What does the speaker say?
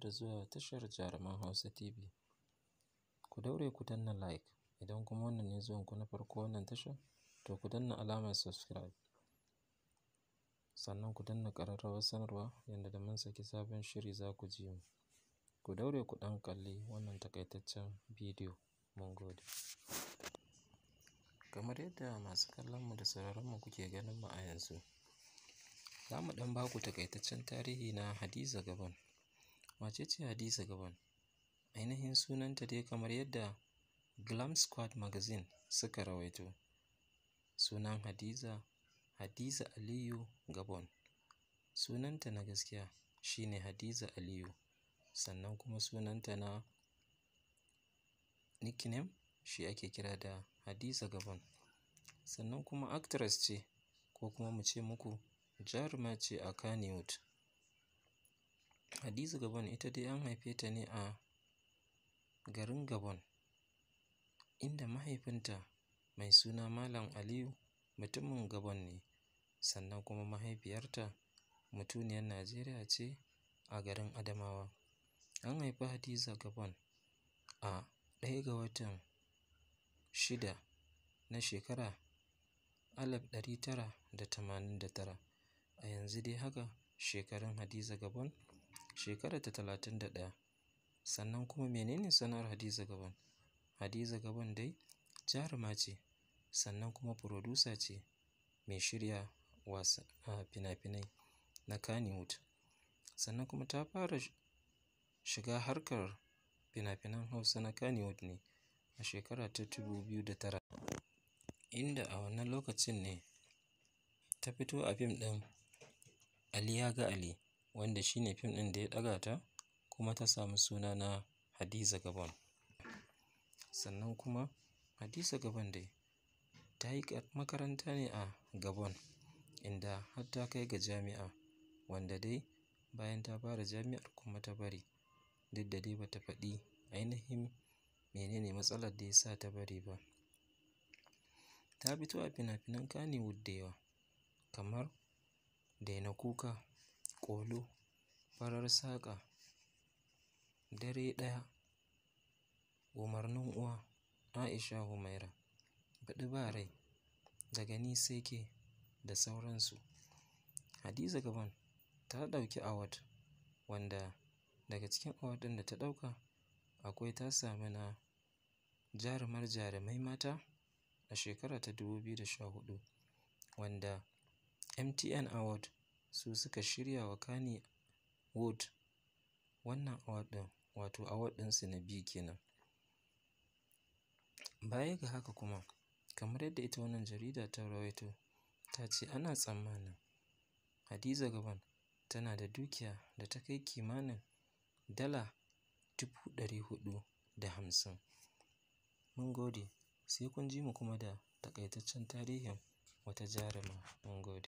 da zuwa tashar Jaruman Hausa TV. Ku daure ku danna like, idan kuma wannan ne zuwanku na farko wannan tashar, to ku danna alamar subscribe. Sannan ku danna ƙararrawar sanarwa yanda da mun saki sabon shiri za ku ji mu. Ku daure ku ɗan kalli wannan taƙaitaccen bidiyo. Mun gode. Kamar yadda masu kallonmu da sauraronmu kuke ganin mu a yanzu, za mu ɗan ba ku taƙaitaccen tarihi na Hadiza Gabon. Wace ce Hadiza Gabon? Ainihin sunanta dai kamar yadda Glam Squad Magazine suka rawaito. Sunan Hadiza, Hadiza Aliyu Gabon. Sunanta na gaskiya shi ne Hadiza Aliyu, sannan kuma sunanta na nickname shi ake kira da Hadiza Gabon. Sannan kuma actress ce, ko kuma mu ce muku jaruma ce a Kannywood. Hadiza Gabon ita dai an haife ta ne a garin Gabon, inda mahaifinta mai suna Malam Aliyu mutumin Gabon ne, sannan kuma mahaifiyarta mutuniyar Najeriya ce a garin Adamawa. An haifi Hadiza Gabon a 1 ga watan 6 na shekara 1989. A yanzu dai haka shekarun Hadiza Gabon shekararta 31. Sannan kuma menene sana'ar Hadiza Gabon? Hadiza Gabon dai jaruma ce, sannan kuma producer ce mai shirya fina-finai na Kannywood. Sannan kuma ta fara shiga harkar fina-finan Hausa na Kannywood ne a shekara ta 2009, inda a wannan lokacin ne ta fito a fim ɗin Ali Ya Ga Ali, wanda shi ne fim ɗin da ya ɗaga ta kuma ta samu suna na Hadiza Gabon. Sannan kuma Hadiza Gabon dai ta yi makaranta ne a Gabon, inda har ta kai ga jami'a, wanda dai bayan ta fara jami'ar kuma ta bari, duk da dai ba ta faɗi ainihin menene matsalar da ya sa ta bari ba. Ta fito a fina-finan Kannywood da yawa kamar Daina Kuka, Ƙolo, Farar Saƙa, Dare Ɗaya, Umarnin Uwa, Aisha Humaira, Baɗi Ba Rai, Daga Ni Sai Ke da sauransu. Hadiza Gabon ta ɗauki award, wanda daga cikin award ɗin da ta ɗauka akwai ta sami na jarumar jarumai mata a shekara ta 2014, wanda MTN Award su suka shirya wa Kannywood wannan award ɗin, wato award ɗinsu na biyu kenan. Baya ga haka kuma, kamar yadda ita wannan jarida ta rawaito, ta ce ana tsammanin Hadiza Gabon tana da dukiya da ta kai kimanin Dala 450. Mun gode, sai kun ji mu kuma da taƙaitaccen tarihin wata jaruma. Mun gode.